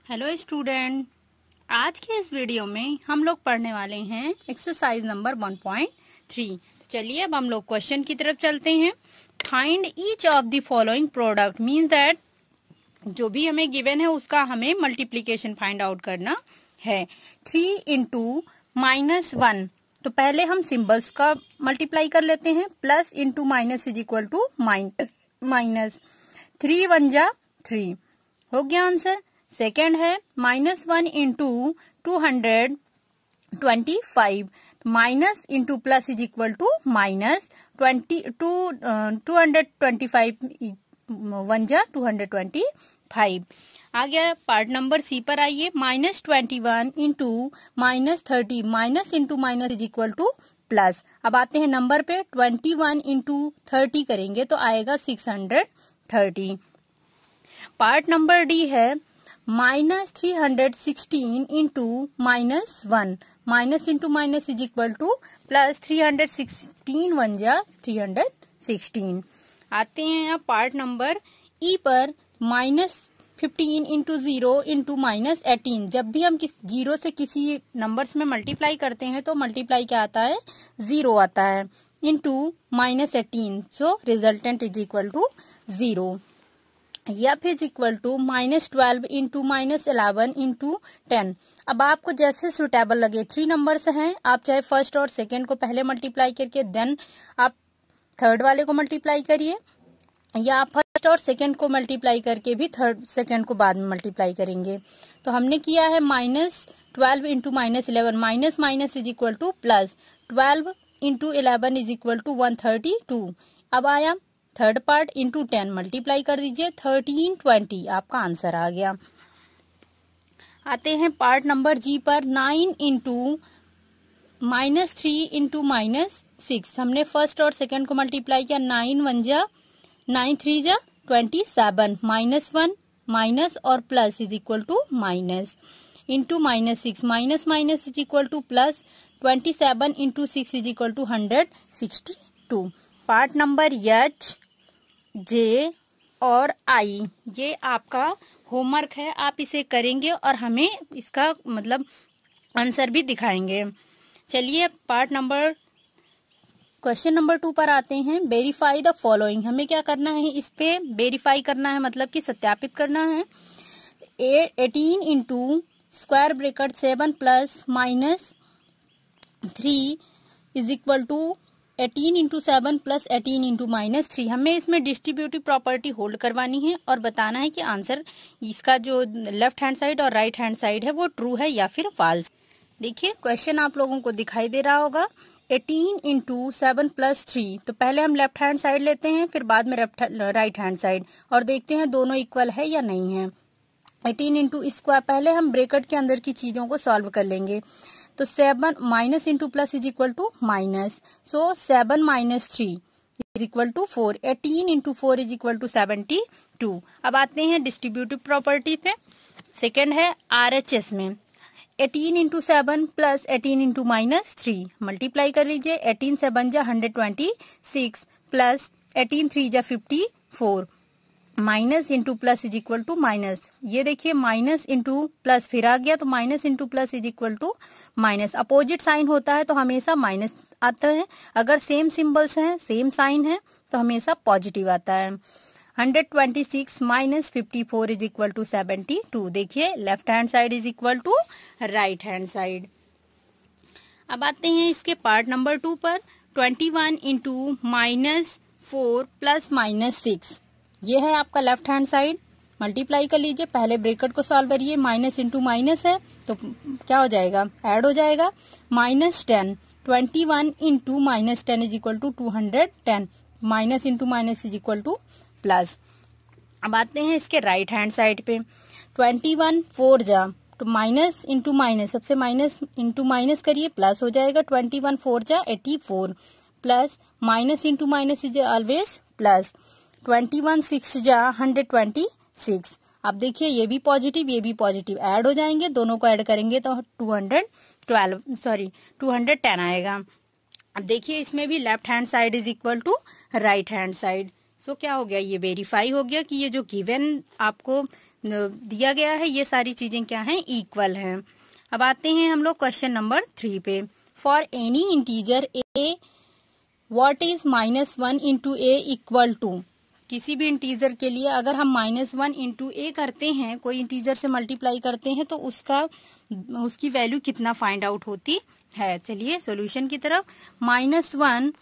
Hello student, आज के इस वीडियो में हम लोग पढ़ने वाले हैं एक्सरसाइज नंबर 1.3। तो चलिए अब हम लोग क्वेश्चन की तरफ चलते हैं। Find each of the following product means that जो भी हमें गिवन है उसका हमें मल्टीप्लीकेशन फाइंड आउट करना है। 3 इंटू -1, तो पहले हम सिंबल्स का मल्टीप्लाई कर लेते हैं। Plus into minus is equal to minus. 3 1 जा 3 हो गया आंसर। सेकेंड है -1 into 225, minus into plus is equal to minus 225 1 जा 225। आ गया पार्ट नंबर सी पर। आइए -21 into -30, minus into minus is equal to plus. अब आते हैं नंबर पे। 21 इंटू 30 करेंगे तो आएगा 630। पार्ट नंबर डी है -316 into -1, minus into minus is equal to plus. 316 1 जा 316। आते हैं अब पार्ट नंबर ई पर। -15 इंटू 0 इंटू -18, जब भी हम जीरो से किसी नंबर्स में मल्टीप्लाई करते हैं तो मल्टीप्लाई क्या आता है, 0 आता है, into -18, so resultant is equal to 0। F is equal to -12 into -11 into 10। अब आपको जैसे सुटेबल लगे, 3 नंबर्स हैं, आप चाहे फर्स्ट और सेकेंड को पहले मल्टीप्लाई करके देन आप थर्ड वाले को मल्टीप्लाई करिए, या आप फर्स्ट और सेकेंड को मल्टीप्लाई करके भी थर्ड सेकेंड को बाद में मल्टीप्लाई करेंगे। तो हमने किया है -12 into -11, minus minus is equal to plus. 12 into 11 is equal to 132। अब आया थर्ड पार्ट, इंटू 10 मल्टीप्लाई कर दीजिए, 1320 आपका आंसर आ गया। आते हैं पार्ट नंबर जी पर। 9 इंटू -3 इंटू -6, हमने फर्स्ट और सेकेंड को मल्टीप्लाई किया। 9 1 जा 9 3 जा 27, -1 माइनस और plus is equal to minus, into -6, minus minus is equal to plus. 27 into 6 is equal to 162। Part number h, j और आई, ये आपका होमवर्क है, आप इसे करेंगे और हमें इसका मतलब आंसर भी दिखाएंगे। चलिए पार्ट नंबर क्वेश्चन नंबर 2 पर आते हैं। वेरीफाई द फॉलोइंग, हमें क्या करना है, इस पे वेरीफाई करना है, मतलब कि सत्यापित करना है। 18 into square bracket 7 plus -3 is equal to 18 into 7 plus 18 into -3। हमें इसमें डिस्ट्रीब्यूटिव प्रॉपर्टी होल्ड करवानी है और बताना है कि आंसर इसका जो लेफ्ट हैंड साइड और राइट हैंड साइड है वो ट्रू है या फिर फॉल्स। देखिए क्वेश्चन आप लोगों को दिखाई दे रहा होगा। 18 इंटू 7 प्लस 3, तो पहले हम लेफ्ट हैंड साइड लेते हैं, फिर बाद में राइट हैंड साइड, और देखते हैं दोनों इक्वल है या नहीं है। 18 इंटू स्क्वायर, पहले हम ब्रैकेट के अंदर की चीजों को सॉल्व कर लेंगे। तो 7 minus into plus is equal to minus, so 7 minus 3 is equal to 4। 18 into 4 is equal to 72। अब आते हैं डिस्ट्रीब्यूटिव प्रॉपर्टी पे। सेकेंड है RHS में। 18 इंटू 7 प्लस 18 इंटू -3 मल्टीप्लाई कर लीजिए। 18 7 जा 126 प्लस 18 3 जा 54, minus into plus is equal to minus. ये देखिए माइनस इंटू प्लस फिर आ गया, तो minus into plus is equal to minus. Opposite sign होता है तो हमेशा माइनस आता है, अगर सेम सिंबल्स हैं, सेम साइन है, तो हमेशा पॉजिटिव आता है। 126 माइनस 54 इज इक्वल टू 72। देखिए left hand side is equal to right hand side. अब आते हैं इसके पार्ट नंबर 2 पर। 21 इंटू -4 प्लस -6, ये है आपका लेफ्ट हैंड साइड, मल्टीप्लाई कर लीजिए। पहले ब्रैकेट को सॉल्व करिए, माइनस इंटू माइनस है तो क्या हो जाएगा, ऐड हो जाएगा। -10, 21 into -10 is equal to 210, minus into minus is equal to plus. अब आते हैं इसके राइट हैंड साइड पे। 21 4 जा, तो माइनस इंटू माइनस, सबसे माइनस इंटू माइनस करिए, प्लस हो जाएगा। 21 4 जा 84, plus minus into minus is always plus. 21 6 जा 126। अब देखिए ये भी पॉजिटिव ये भी पॉजिटिव, ऐड हो जाएंगे, दोनों को ऐड करेंगे तो 210 आएगा। अब देखिए इसमें भी left hand side is equal to right hand side, so क्या हो गया, ये वेरीफाई हो गया कि ये जो गिवन आपको दिया गया है, ये सारी चीजें क्या हैं, इक्वल हैं। अब आते हैं हम लोग क्वेश्चन नंबर 3 पे। For any integer A what is -1 into A equal to, किसी भी इंटीजर के लिए अगर हम -1 इंटू ए करते हैं, कोई इंटीजर से मल्टीप्लाई करते हैं, तो उसकी वैल्यू कितना फाइंड आउट होती है। चलिए सॉल्यूशन की तरफ। -1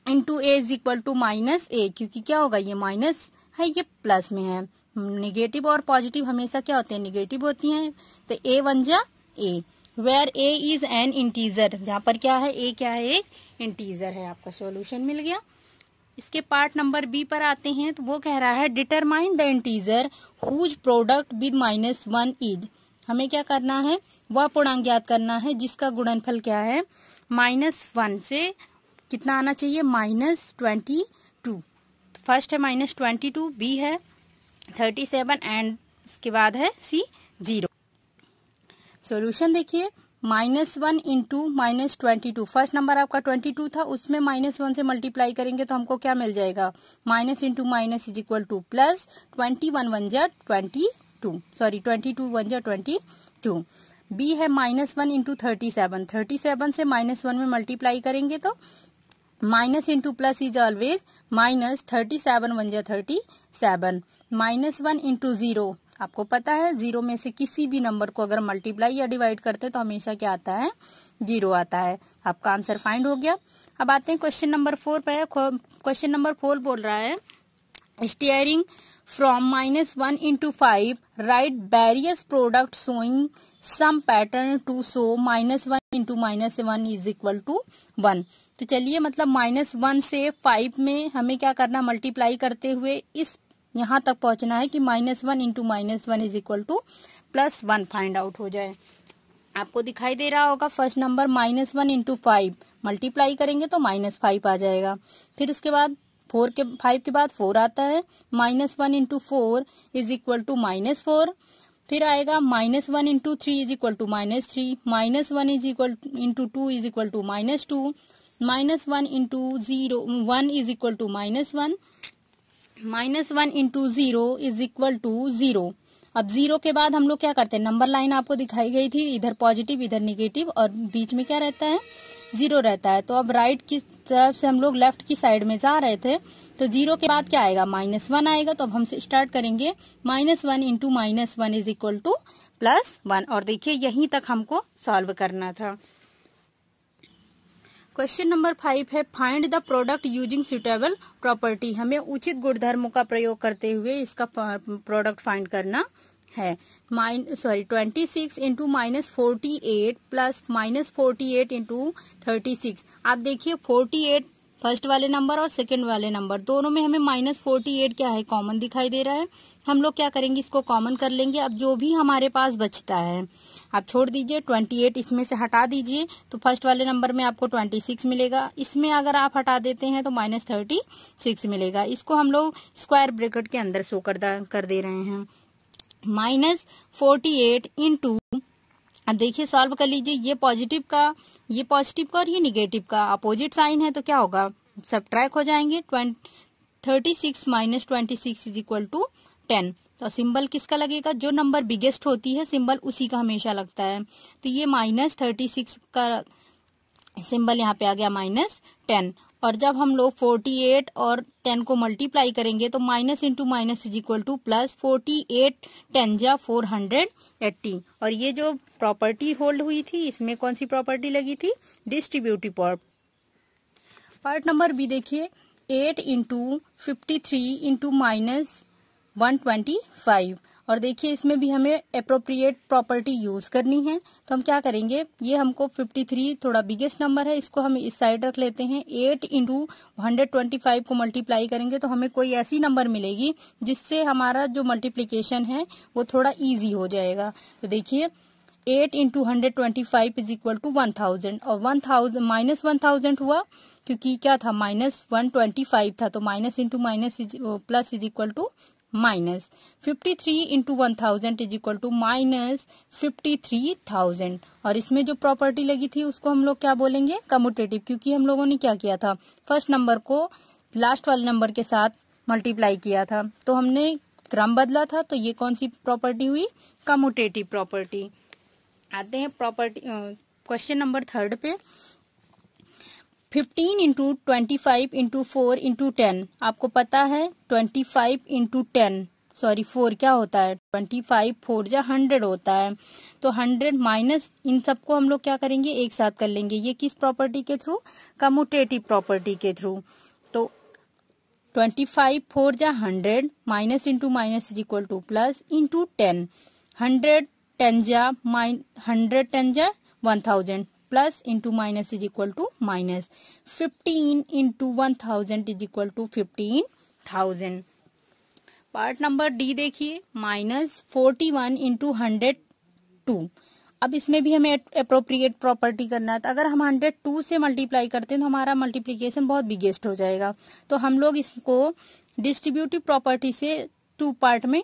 into a is equal to -a, क्योंकि क्या होगा, ये माइनस है, ये प्लस में है। निगेटिव और पॉजिटिव हमेशा क्या होते हैं, निगेटिव होती हैं। तो a बन जा a, where a is an integer, जहाँ पर क्या है, a क्या है, एक इंटीजर है। आपका सॉल्यूशन मिल गया। इसके पार्ट नंबर बी पर आते हैं, तो वो कह रहा है determine the integer whose product with -1 is. हमें क्या करना है, वह पूर्णांक ज्ञात करना है जिसका गुणनफल क्या है, -1 से कितना आना चाहिए, -22। फर्स्ट है -22, बी है 37 एंड इसके बाद है सी 0। सॉल्यूशन देखिए, -1 इंटू -22, फर्स्ट नंबर आपका 22 था, उसमें -1 से मल्टीप्लाई करेंगे तो हमको क्या मिल जाएगा, minus into minus is equal to plus, 21 1 जा 22, सॉरी 22 1 जा 22। बी है -1 इंटू 37, 37 से -1 में मल्टीप्लाई करेंगे तो minus into plus is always minus, 37 1 जा 37। -1 इंटू 0, आपको पता है 0 में से किसी भी नंबर को अगर मल्टीप्लाई या डिवाइड करते हैं तो हमेशा क्या आता है, 0 आता है। आपका आंसर फाइंड हो गया। अब आते हैं क्वेश्चन नंबर 4 पे। क्वेश्चन नंबर 4 बोल रहा है starting from -1 into 5 right various product showing some pattern to show -1 into -1 is equal to 1। तो चलिए, मतलब -1 से 5 में हमें क्या करना, मल्टीप्लाई करते हुए इस यहाँ तक पहुंचना है कि -1 into -1 is equal to +1 find out हो जाए। आपको दिखाई दे रहा होगा फर्स्ट नंबर -1 इंटू 5 मल्टीप्लाई करेंगे तो -5 आ जाएगा। फिर उसके बाद 5 के बाद 4 आता है, -1 इंटू 4 इज इक्वल टू -4। फिर आएगा -1 into 3 is equal to -3, -1 is equal into 2 is equal to -2, -1 into 1 is equal to -1, -1 into 0 is equal to 0। अब 0 के बाद हम लोग क्या करते हैं, नंबर लाइन आपको दिखाई गई थी, इधर पॉजिटिव इधर निगेटिव और बीच में क्या रहता है, 0 रहता है। तो अब राइट की तरफ से हम लोग लेफ्ट की साइड में जा रहे थे, तो 0 के बाद क्या आएगा, -1 आएगा। तो अब हम स्टार्ट करेंगे, -1 इंटू -1 इज इक्वल टू +1। और देखिए यहीं तक हमको सॉल्व करना था। क्वेश्चन नंबर 5 है find the product using suitable property. हमें उचित गुणधर्मों का प्रयोग करते हुए इसका प्रोडक्ट फाइंड करना है। 26 इंटू -48 प्लस -48 इंटू 36। आप देखिए 48 फर्स्ट वाले नंबर और सेकंड वाले नंबर दोनों में हमें -48 क्या है, कॉमन दिखाई दे रहा है। हम लोग क्या करेंगे, इसको कॉमन कर लेंगे। अब जो भी हमारे पास बचता है आप छोड़ दीजिए, 28 इसमें से हटा दीजिए तो फर्स्ट वाले नंबर में आपको 26 मिलेगा। इसमें अगर आप हटा देते हैं तो -36 मिलेगा। इसको हम लोग स्क्वायर ब्रैकेट के अंदर शो कर दे रहे हैं। -48 इंटू, अब देखिए सॉल्व कर लीजिए, ये पॉजिटिव का और ये निगेटिव का अपोजिट साइन है तो क्या होगा, सबट्रैक्ट हो जाएंगे। 36 माइनस 26 इज इक्वल टू 10। तो सिंबल किसका लगेगा, जो नंबर बिगेस्ट होती है सिंबल उसी का हमेशा लगता है। तो ये -36 का सिंबल यहाँ पे आ गया -10। और जब हम लोग 48 और 10 को मल्टीप्लाई करेंगे तो minus into minus is equal to plus, 48 10 जा 480। और ये जो प्रॉपर्टी होल्ड हुई थी इसमें कौन सी प्रॉपर्टी लगी थी, डिस्ट्रीब्यूटिव पार्ट नंबर बी देखिए, 8 इंटू 53 इंटू -125। और देखिए इसमें भी हमें अप्रोप्रिएट प्रॉपर्टी यूज करनी है। तो हम क्या करेंगे, ये हमको 53 थोड़ा बिगेस्ट नंबर है, इसको हम इस साइड रख लेते हैं। 8 इंटू 125 को मल्टीप्लाई करेंगे तो हमें कोई ऐसी नंबर मिलेगी जिससे हमारा जो मल्टीप्लीकेशन है वो थोड़ा इजी हो जाएगा। तो देखिए 8 इंटू 125 इज इक्वल टू 1000 और 1000 हुआ क्योंकि क्या था, -125 था। तो minus into minus plus is equal to minus. 53 into 1000 is equal to -53,000। और इसमें जो प्रॉपर्टी लगी थी उसको हम लोग क्या बोलेंगे, कम्यूटेटिव, क्योंकि हम लोगों ने क्या किया था, फर्स्ट नंबर को लास्ट वाले नंबर के साथ मल्टीप्लाई किया था। तो हमने क्रम बदला था, तो ये कौन सी प्रॉपर्टी हुई, कम्यूटेटिव प्रॉपर्टी। आते हैं प्रॉपर्टी क्वेश्चन नंबर 3 पे। 15 इंटू 25 इंटू 4 इंटू 10, आपको पता है 25 इंटू 10 सॉरी 4 क्या होता है, 25 4 जा 100 होता है। तो 100 माइनस इन सबको हम लोग क्या करेंगे, एक साथ कर लेंगे। ये किस प्रॉपर्टी के थ्रू, कम्यूटेटिव प्रॉपर्टी के थ्रू। तो 25 4 जा 100 minus into minus is equal to plus into 10, 100 10 जा 100 10 जा 1000 plus into minus is equal to minus, 15 into 1000 is equal to 15,000। Part number D देखिए, -41 इंटू 102। अब इसमें भी हमें अप्रोप्रिएट प्रॉपर्टी करना है। तो अगर हम 102 से मल्टीप्लाई करते हैं तो हमारा मल्टीप्लीकेशन बहुत बिगेस्ट हो जाएगा। तो हम लोग इसको डिस्ट्रीब्यूटिव प्रॉपर्टी से 2 पार्ट में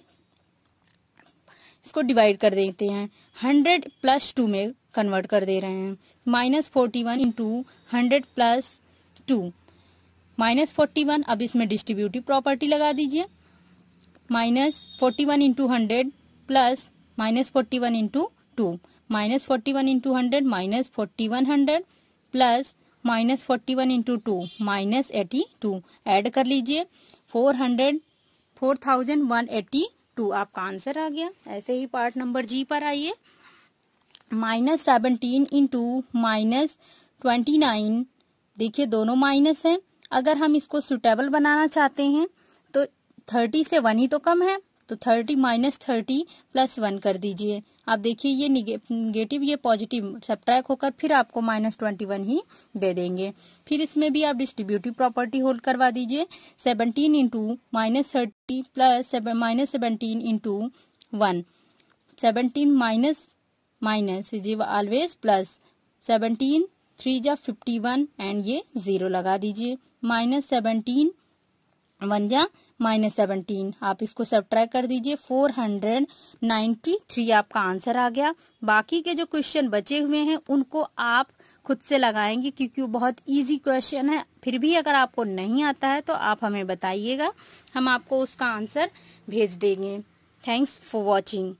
इसको डिवाइड कर देते हैं, 100 प्लस 2 में कन्वर्ट कर दे रहे हैं। -41 इंटू 100 प्लस 2, -41। अब इसमें डिस्ट्रीब्यूटिव प्रॉपर्टी लगा दीजिए, -41 into 100 plus -41 into 2, -41 into 100 -4100 plus -41 into 2 -82। Add कर लीजिए, 4182 आपका आंसर आ गया। ऐसे ही पार्ट नंबर जी पर आइए, -17 इंटू -29। देखिए दोनों माइनस है। अगर हम इसको सुटेबल बनाना चाहते हैं तो 30 से 1 ही तो कम है, तो 30 माइनस 30 प्लस 1 कर दीजिए। आप देखिए ये निगेटिव ये पॉजिटिव सब्ट्रैक्ट होकर फिर आपको -21 ही दे देंगे। फिर इसमें भी आप डिस्ट्रीब्यूटिव प्रॉपर्टी होल्ड करवा दीजिए, 17 into -30 plus -17 into 1, 17 minus minus is always plus, 17 3 जा 51 एंड ये 0 लगा दीजिए, -17 1 जा -17। आप इसको सब्ट्रैक्ट कर दीजिए, 493 आपका आंसर आ गया। बाकी के जो क्वेश्चन बचे हुए हैं उनको आप खुद से लगाएंगे क्योंकि वो बहुत इजी क्वेश्चन है। फिर भी अगर आपको नहीं आता है तो आप हमें बताइएगा, हम आपको उसका आंसर भेज देंगे। Thanks for watching.